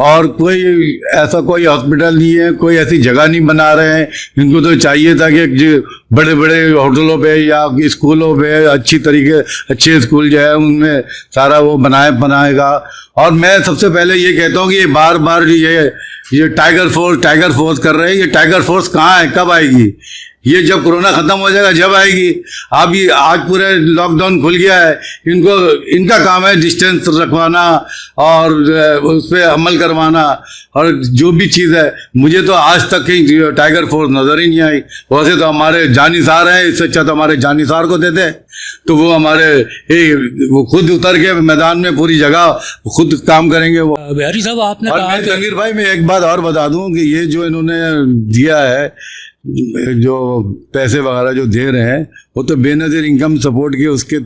اور کوئی ایسا کوئی ہاسپٹل نہیں ہے, کوئی ایسی جگہ نہیں بنا رہے ہیں. ان کو تو چاہیے تھا کہ بڑے بڑے ہوٹلوں پہ یا اسکولوں پہ اچھے اسکول جو ہے ان میں سارا وہ بنائے گا. اور میں سب سے پہلے یہ کہتا ہوں کہ یہ بار بار یہ ٹائیگر فورس کر رہے ہیں. یہ ٹائیگر فورس کہاں ہے, کب آئے گی؟ یہ جب کرونا ختم ہو جائے گا جب آئے گی. اب یہ آج پورے لاک ڈاؤن کھل گیا ہے, ان کا کام ہے ڈسٹینس رکھوانا اور اس پہ عمل کروانا اور جو بھی چیز ہے. مجھے تو آج تک کہیں ٹائیگر فورس نظر ہی نہیں آئی. ویسے تو ہمارے جانثار ہیں, اس سے اچھا تو ہمارے جانثار کو دیتے, تو وہ وہ خود اتر کے میدان میں پوری جگہ خود کام کریں گے. وہ بہاری صاحب آپ نے کہا کہ تنویر بھائی, میں ایک بات اور بتا دوں کہ یہ جو انہوں نے دیا ہے, جو پیسے وغیرہ جو دے رہے ہیں, وہ تو بے نظیر انکم سپورٹ کے اس کے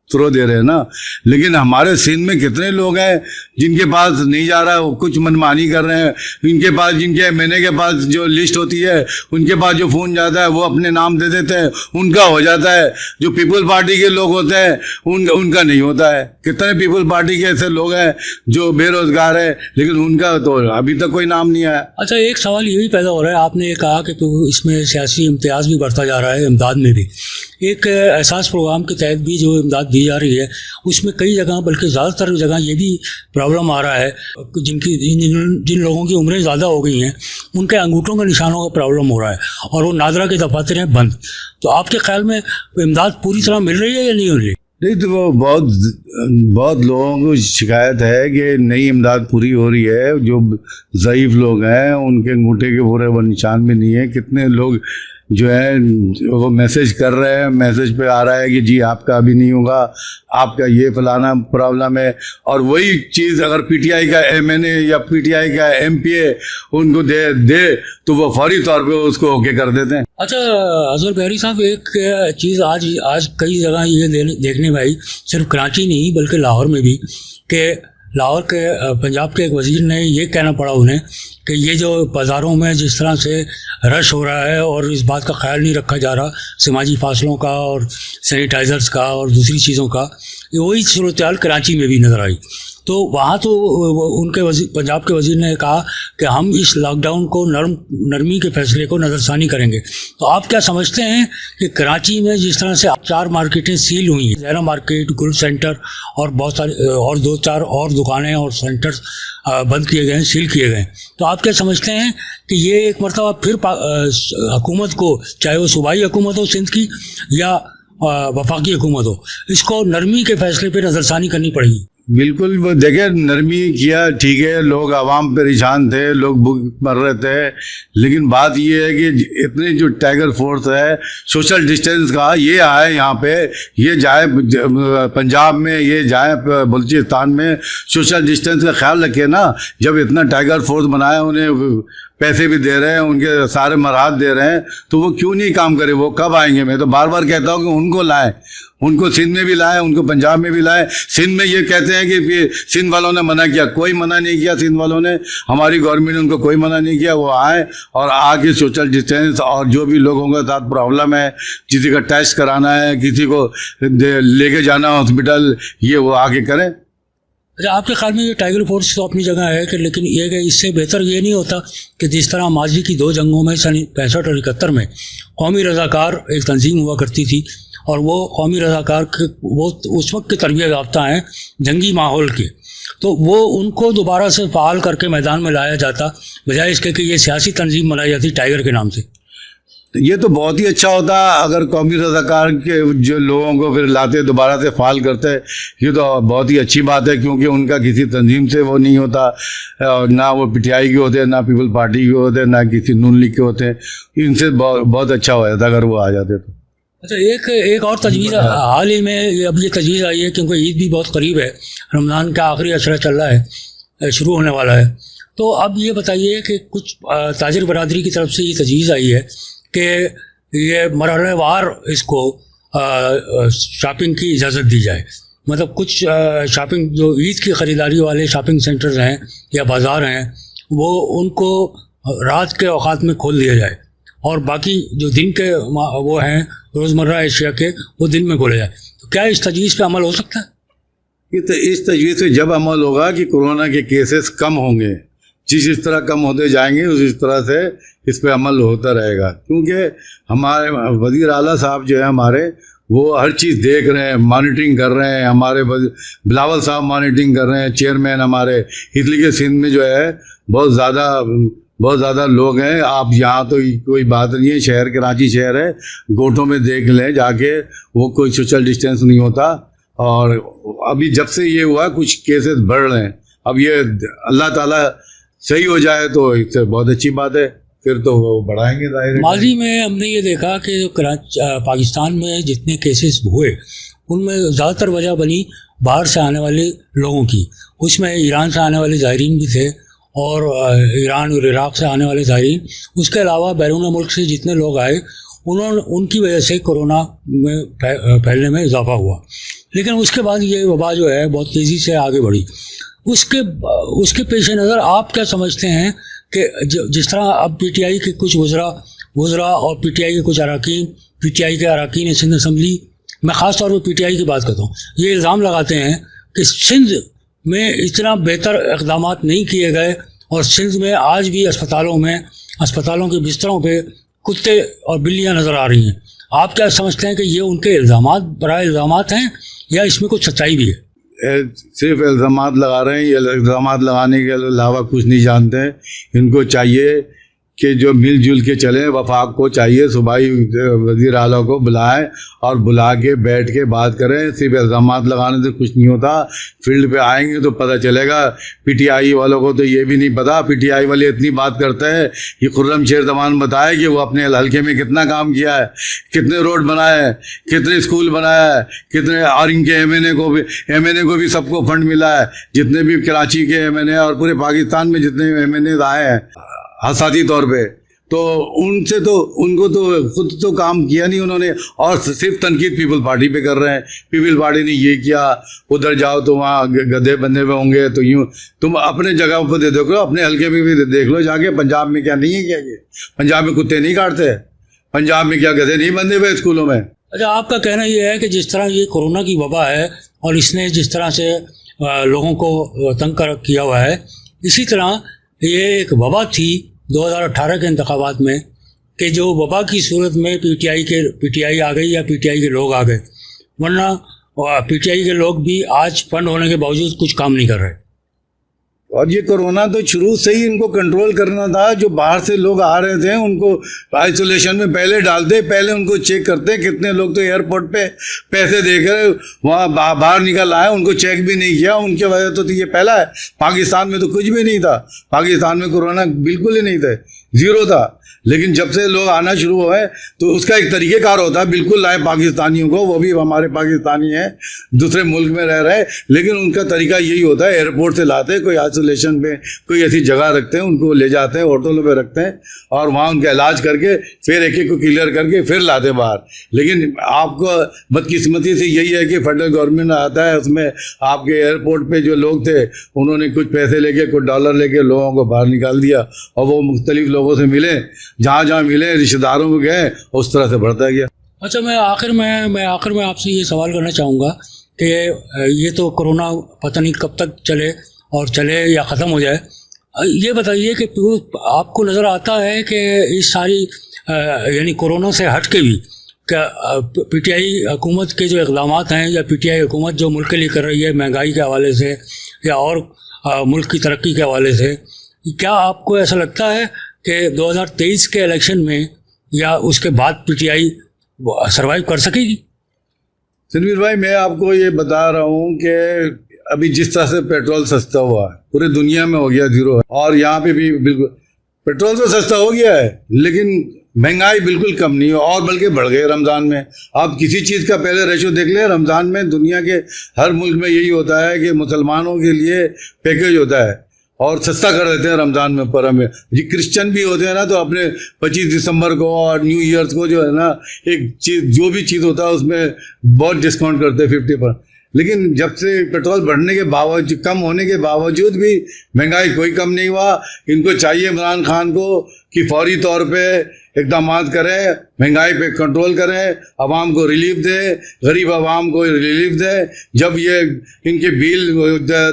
تھرو دے رہے ہیں نا. لیکن ہمارے سندھ میں کتنے لوگ ہیں جن کے پاس نہیں جا رہا ہے, وہ کچھ منمانی کر رہے ہیں. ان کے پاس جن کے ایم این اے کے پاس جو لسٹ ہوتی ہے, ان کے پاس جو فون جاتا ہے وہ اپنے نام دے دیتے ہیں, ان کا ہو جاتا ہے. جو پیپل پارٹی کے لوگ ہوتے ہیں ان کا نہیں ہوتا ہے. کتنے پیپل پارٹی کے ایسے لوگ ہیں جو بے روزگار ہیں, لیکن ان کا تو ابھی تک کوئی نام نہیں آیا. اچھا, ایک سوال یہ بھی پیدا ہو رہا ہے, آپ نے یہ کہا کہ اس میں سیاسی امتیاز بھی بڑھتا جا رہا ہے امداد میں بھی. ایک احساس پروگرام کے تحت بھی جو امداد دی جا رہی ہے اس میں کئی جگہ, بلکہ زیادہ تر جگہ یہ بھی پرابلم آ رہا ہے جن لوگوں کی عمریں زیادہ ہو گئی ہیں ان کے انگوٹھوں کے نشانوں کا پرابلم ہو رہا ہے, اور وہ نادرا کے دفاتر ہیں بند. تو آپ کے خیال میں امداد پوری طرح مل رہی ہے یا نہیں مل رہی؟ نہیں, تو وہ بہت لوگوں کو شکایت ہے کہ نئی امداد پوری ہو رہی ہے. جو ضعیف لوگ ہیں ان کے انگوٹھے کے پورے وہ نشان بھی نہیں ہے. کتنے لوگ جو ہے وہ میسج کر رہے ہیں, میسج پہ آ رہا ہے کہ جی آپ کا ابھی نہیں ہوگا, آپ کا یہ فلانا پرابلم ہے. اور وہی چیز اگر پی ٹی آئی کا ایم این اے یا پی ٹی آئی کا ایم پی اے ان کو دے تو وہ فوری طور پہ اس کو اوکے کر دیتے ہیں. اچھا اظہر بہاری صاحب, ایک چیز آج کئی جگہ یہ دیکھنے میں آئی, صرف کراچی نہیں بلکہ لاہور میں بھی, کہ لاہور کے پنجاب کے ایک وزیر نے یہ کہنا پڑا انہیں کہ یہ جو بازاروں میں جس طرح سے رش ہو رہا ہے اور اس بات کا خیال نہیں رکھا جا رہا سماجی فاصلوں کا اور سینیٹائزرز کا اور دوسری چیزوں کا, وہی صورتحال کراچی میں بھی نظر آئی. تو وہاں تو ان کے پنجاب کے وزیر نے کہا کہ ہم اس لاک ڈاؤن کو نرمی کے فیصلے کو نظر ثانی کریں گے. تو آپ کیا سمجھتے ہیں کہ کراچی میں جس طرح سے 4 مارکیٹیں سیل ہوئی ہیں, زہرا مارکیٹ, گل سینٹر اور بہت سارے اور 2-4 اور دکانیں اور سینٹرز بند کیے گئے ہیں, سیل کیے گئے ہیں, تو آپ کیا سمجھتے ہیں کہ یہ ایک مرتبہ پھر حکومت کو, چاہے وہ صوبائی حکومت ہو سندھ کی یا وفاقی حکومت ہو, اس کو نرمی کے فیصلے پہ نظر ثانی کرنی پڑے گی؟ بالکل, وہ دیکھیں نرمی کیا ٹھیک ہے, لوگ عوام پریشان تھے, لوگ بھوک مر رہے تھے, لیکن بات یہ ہے کہ اتنے جو ٹائیگر فورس ہے سوشل ڈسٹینس کا, یہ آئے یہاں پہ, یہ جائے پنجاب میں, یہ جائے بلوچستان میں, سوشل ڈسٹینس کا خیال رکھے نا. جب اتنا ٹائیگر فورس بنایا, انہیں پیسے بھی دے رہے ہیں, ان کے سارے مراحت دے رہے ہیں, تو وہ کیوں نہیں کام کرے؟ وہ کب آئیں گے؟ میں تو بار بار کہتا ہوں کہ ان کو لائیں, ان کو سندھ میں بھی لائیں, ان کو پنجاب میں بھی لائیں. سندھ میں یہ کہتے ہیں کہ سندھ والوں نے منع کیا, کوئی منع نہیں کیا سندھ والوں نے, ہماری گورنمنٹ نے ان کو کوئی منع نہیں کیا. وہ آئیں اور آ کے سوشل ڈسٹینس اور جو بھی لوگوں کے ساتھ پرابلم ہے, کسی کا ٹیسٹ کرانا ہے, کسی کو لے کے جانا ہاسپٹل, یہ وہ آ کے کریں. اچھا, آپ کے خیال میں یہ ٹائیگر فورس تو اپنی جگہ ہے, کہ لیکن یہ کہ اس سے بہتر یہ نہیں ہوتا کہ جس طرح ماضی کی 2 جنگوں میں سن 65 اور 71 میں قومی رضاکار ایک تنظیم ہوا کرتی تھی, اور وہ قومی رضاکار وہ اس وقت کے تربیت یافتہ ہیں جنگی ماحول کے, تو وہ ان کو دوبارہ سے فعال کر کے میدان میں لایا جاتا, بجائے اس کے کہ یہ سیاسی تنظیم بنائی جاتی ٹائیگر کے نام سے. یہ تو بہت ہی اچھا ہوتا اگر قومی رضاکار کے جو لوگوں کو پھر لاتے دوبارہ سے فعال کرتے. یہ تو بہت ہی اچھی بات ہے, کیونکہ ان کا کسی تنظیم سے وہ نہیں ہوتا, اور نہ وہ پی ٹی آئی کے ہوتے, نہ پیپل پارٹی کے ہوتے, نہ کسی نون لیگ کے ہوتے. ان سے بہت اچھا ہو جاتا اگر وہ آ جاتے تو. اچھا, ایک اور تجویز حال ہی میں اب یہ تجویز آئی ہے, کیونکہ عید بھی بہت قریب ہے, رمضان کا آخری عشرہ چل رہا ہے, شروع ہونے والا ہے. تو اب یہ بتائیے کہ کچھ تاجر برادری کی طرف سے یہ تجویز آئی ہے کہ یہ مرحلہ وار اس کو شاپنگ کی اجازت دی جائے. مطلب کچھ شاپنگ جو عید کی خریداری والے شاپنگ سینٹرز ہیں یا بازار ہیں, وہ ان کو رات کے اوقات میں کھول دیا جائے, اور باقی جو دن کے وہ ہیں روزمرہ اشیاء کے, وہ دن میں کھولے جائے. تو کیا اس تجویز پہ عمل ہو سکتا ہے؟ یہ تو اس تجویز پہ جب عمل ہوگا کہ کورونا کے کیسز کم ہوں گے, جس طرح کم ہوتے جائیں گے اس طرح سے اس پہ عمل ہوتا رہے گا، کیونکہ ہمارے وزیر اعلیٰ صاحب جو ہے ہمارے وہ ہر چیز دیکھ رہے ہیں، مانیٹرنگ کر رہے ہیں، ہمارے بلاول صاحب مانیٹرنگ کر رہے ہیں، چیئرمین ہمارے، اس لیے سندھ میں جو ہے بہت زیادہ لوگ ہیں. آپ یہاں تو کوئی بات نہیں ہے، شہر کراچی شہر ہے، گوٹوں میں دیکھ لیں جا کے، وہ کوئی سوشل ڈسٹینس نہیں ہوتا. اور ابھی جب سے یہ ہوا کچھ کیسز بڑھ رہے ہیں، اب یہ اللہ تعالیٰ صحیح ہو جائے تو اس سے بہت اچھی بات ہے، پھر تو وہ بڑھائیں گے ظاہر ہے. ماضی میں ہم نے یہ دیکھا کہ پاکستان میں جتنے کیسز ہوئے ان میں زیادہ تر وجہ بنی باہر سے آنے والے لوگوں کی. اس میں ایران سے آنے والے زائرین بھی تھے اور ایران اور عراق سے آنے والے زائرین. اس کے علاوہ بیرون ملک سے جتنے لوگ آئے ان کی وجہ سے کورونا میں پھیلنے میں اضافہ ہوا. لیکن اس کے بعد یہ وبا جو ہے بہت تیزی سے آگے بڑھی. اس کے پیش نظر آپ کیا سمجھتے ہیں کہ جس طرح اب پی ٹی آئی کے کچھ وزراء اور پی ٹی آئی کے کچھ اراکین سندھ اسمبلی، میں خاص طور پر پی ٹی آئی کی بات کرتا ہوں، یہ الزام لگاتے ہیں کہ سندھ میں اتنا بہتر اقدامات نہیں کیے گئے اور سندھ میں آج بھی اسپتالوں کے بستروں پہ کتے اور بلیاں نظر آ رہی ہیں. آپ کیا سمجھتے ہیں کہ یہ ان کے برائے الزامات ہیں یا اس میں کچھ سچائی بھی ہے؟ صرف الزامات لگا رہے ہیں، یہ الزامات لگانے کے علاوہ کچھ نہیں جانتے ہیں. ان کو چاہیے کہ جو مل جل کے چلیں، وفاق کو چاہیے صوبائی وزیر اعلیٰ کو بلائیں اور بلا کے بیٹھ کے بات کریں. صرف الزامات لگانے سے کچھ نہیں ہوتا. فیلڈ پہ آئیں گے تو پتہ چلے گا. پی ٹی آئی والوں کو تو یہ بھی نہیں پتا. پی ٹی آئی والے اتنی بات کرتے ہیں، یہ خرم شیر زمان بتائے کہ وہ اپنے حلقے میں کتنا کام کیا ہے، کتنے روڈ بنائے ہیں، کتنے اسکول بنایا ہے، کتنے، اور ان کے ایم این اے کو بھی سب کو فنڈ ملا ہے، جتنے بھی کراچی کے ایم این اے اور پورے پاکستان میں جتنے ایم این اے آئے ہیں حساتی طور پہ، تو ان کو تو خود تو کام کیا نہیں انہوں نے، اور صرف تنقید پیپل پارٹی پہ کر رہے ہیں. پیپل پارٹی نے یہ کیا، ادھر جاؤ تو وہاں گدھے بندے ہوئے ہوں گے، تو یوں تم اپنے جگہ پہ دیکھ لو، اپنے حلقے میں بھی دیکھ لو جا کے. پنجاب میں کیا نہیں ہے؟ کیا پنجاب میں کتے نہیں کاٹتے؟ پنجاب میں کیا گدھے نہیں بندے ہوئے اسکولوں میں؟ اچھا، آپ کا کہنا یہ ہے کہ جس طرح یہ کورونا کی وبا ہے اور اس نے جس طرح سے لوگوں کو تنگ کیا ہوا ہے، اسی طرح یہ ایک وبا تھی 2018 کے انتخابات میں کہ جو وبا کی صورت میں پی ٹی آئی آ گئی یا پی ٹی آئی کے لوگ آ گئے، ورنہ پی ٹی آئی کے لوگ بھی آج فنڈ ہونے کے باوجود کچھ کام نہیں کر رہے. اور یہ کورونا تو شروع سے ہی ان کو کنٹرول کرنا تھا. جو باہر سے لوگ آ رہے تھے ان کو آئسولیشن میں پہلے ڈالتے، پہلے ان کو چیک کرتے. کتنے لوگ تو ایئرپورٹ پہ پیسے دے کر وہاں باہر نکل آئے، ان کو چیک بھی نہیں کیا. ان کی وجہ تو یہ پہلا ہے. پاکستان میں تو کچھ بھی نہیں تھا، پاکستان میں کورونا بالکل ہی نہیں تھا، زیرو تھا. لیکن جب سے لوگ آنا شروع ہوئے تو اس کا ایک طریقہ کار ہوتا ہے، بالکل لائے پاکستانیوں کو، وہ بھی ہمارے پاکستانی ہیں، دوسرے ملک میں رہ رہے، لیکن ان کا طریقہ یہی ہوتا ہے، ایئرپورٹ سے لاتے، کوئی آئسولیشن پہ کوئی ایسی جگہ رکھتے ہیں، ان کو لے جاتے ہیں، ہوٹلوں پہ رکھتے ہیں اور وہاں ان کا علاج کر کے پھر ایک کو کلیئر کر کے پھر لاتے باہر. لیکن آپ کو بدقسمتی سے یہی ہے کہ فیڈرل گورنمنٹ آتا ہے، اس میں آپ کے ایئرپورٹ پہ جو لوگ تھے انہوں نے کچھ پیسے لے کے، کچھ ڈالر لے کے لوگوں کو باہر نکال دیا، اور وہ مختلف لوگوں سے ملے، جہاں ملے، رشتہ داروں میں گئے، اس طرح سے بڑھتا گیا. اچھا، میں آخر میں آپ سے یہ سوال کرنا چاہوں گا کہ یہ تو کورونا پتہ نہیں کب تک چلے یا ختم ہو جائے. یہ بتائیے کہ آپ کو نظر آتا ہے کہ اس ساری یعنی کورونا سے ہٹ کے بھی کیا پی ٹی آئی حکومت کے جو اقدامات ہیں یا پی ٹی آئی حکومت جو ملک کے لیے کر رہی ہے مہنگائی کے حوالے سے یا اور ملک کی ترقی کے حوالے سے، کیا آپ کو ایسا لگتا ہے کہ 2023 کے الیکشن میں یا اس کے بعد پی ٹی آئی سروائیو کر سکے گی؟ سنویر بھائی، میں آپ کو یہ بتا رہا ہوں کہ ابھی جس طرح سے پیٹرول سستا ہوا ہے، پورے دنیا میں ہو گیا زیرو ہے، اور یہاں پہ بھی بالکل پیٹرول تو سستا ہو گیا ہے، لیکن مہنگائی بالکل کم نہیں ہو، اور بلکہ بڑھ گئے. رمضان میں آپ کسی چیز کا پہلے ریشو دیکھ لیں، رمضان میں دنیا کے ہر ملک میں یہی ہوتا ہے کہ مسلمانوں کے لیے پیکیج ہوتا ہے اور سستا کر دیتے ہیں رمضان میں. پر ہمیں جی کرسچن بھی ہوتے ہیں نا، تو اپنے 25 دسمبر کو اور نیو ایئرس کو جو ہے نا، ایک چیز جو بھی چیز ہوتا ہے اس میں بہت ڈسکاؤنٹ کرتے ہیں 50%. لیکن جب سے پیٹرول بڑھنے کے باوجود، کم ہونے کے باوجود بھی مہنگائی کوئی کم نہیں ہوا. ان کو چاہیے عمران خان کو کہ فوری طور پہ اقدامات کریں, مہنگائی پہ کنٹرول کریں, عوام کو ریلیف دیں, غریب عوام کو ریلیف دیں. جب یہ ان کے بل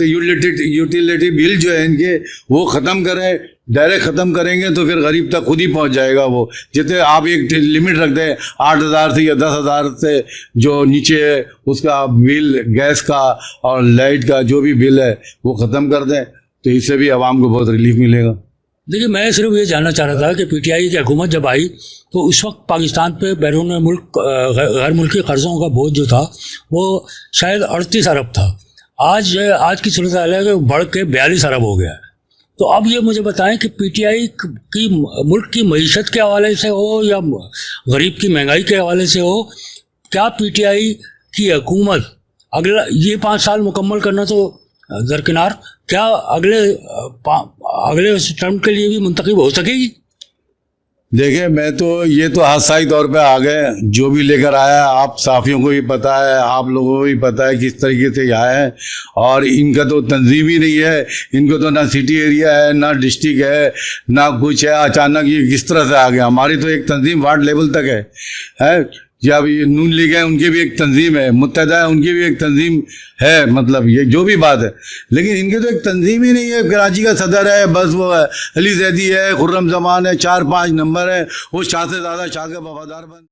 یوٹیلیٹی بل جو ہے ان کے وہ ختم کریں, ڈائریکٹ ختم کریں گے تو پھر غریب تک خود ہی پہنچ جائے گا. وہ جتنے آپ ایک لمٹ رکھ دیں 8,000 سے یا 10,000 سے جو نیچے ہے اس کا بل, گیس کا اور لائٹ کا جو بھی بل ہے وہ ختم کر دیں, تو اس سے بھی عوام کو بہت ریلیف ملے گا. دیکھیے میں صرف یہ جاننا چاہ رہا تھا کہ پی ٹی آئی کی حکومت جب آئی تو اس وقت پاکستان پہ بیرون ملک غیر ملکی قرضوں کا بوجھ جو تھا وہ شاید 38 ارب تھا. آج کی صورتحال ہے کہ بڑھ کے 42 ارب ہو گیا ہے. تو اب یہ مجھے بتائیں کہ پی ٹی آئی کی ملک کی معیشت کے حوالے سے ہو یا غریب کی مہنگائی کے حوالے سے ہو, کیا پی ٹی آئی کی حکومت اگلا یہ 5 سال مکمل کرنا تو درکنار, کیا اگلے ٹرم کے لیے بھی منتخب ہو سکے گی؟ دیکھیں میں تو یہ تو حادثائی طور پہ آ گئے, جو بھی لے کر آیا آپ صحافیوں کو بھی پتہ ہے, آپ لوگوں کو بھی پتہ ہے کس طریقے سے یہ آئے ہیں. اور ان کا تو تنظیم ہی نہیں ہے, ان کو تو نہ سٹی ایریا ہے نہ ڈسٹرکٹ ہے نہ کچھ ہے. اچانک یہ کس طرح سے آ گیا. ہماری تو ایک تنظیم وارڈ لیول تک ہے. جب یہ نون لیگ ہے ان کی بھی ایک تنظیم ہے, متحدہ ہے ان کی بھی ایک تنظیم ہے, مطلب یہ جو بھی بات ہے, لیکن ان کی تو ایک تنظیم ہی نہیں ہے. کراچی کا صدر ہے بس, وہ علی زیدی ہے, خرم زمان ہے, 4-5 نمبر ہے, وہ شاہ سے زیادہ شاہ کے وفادار بن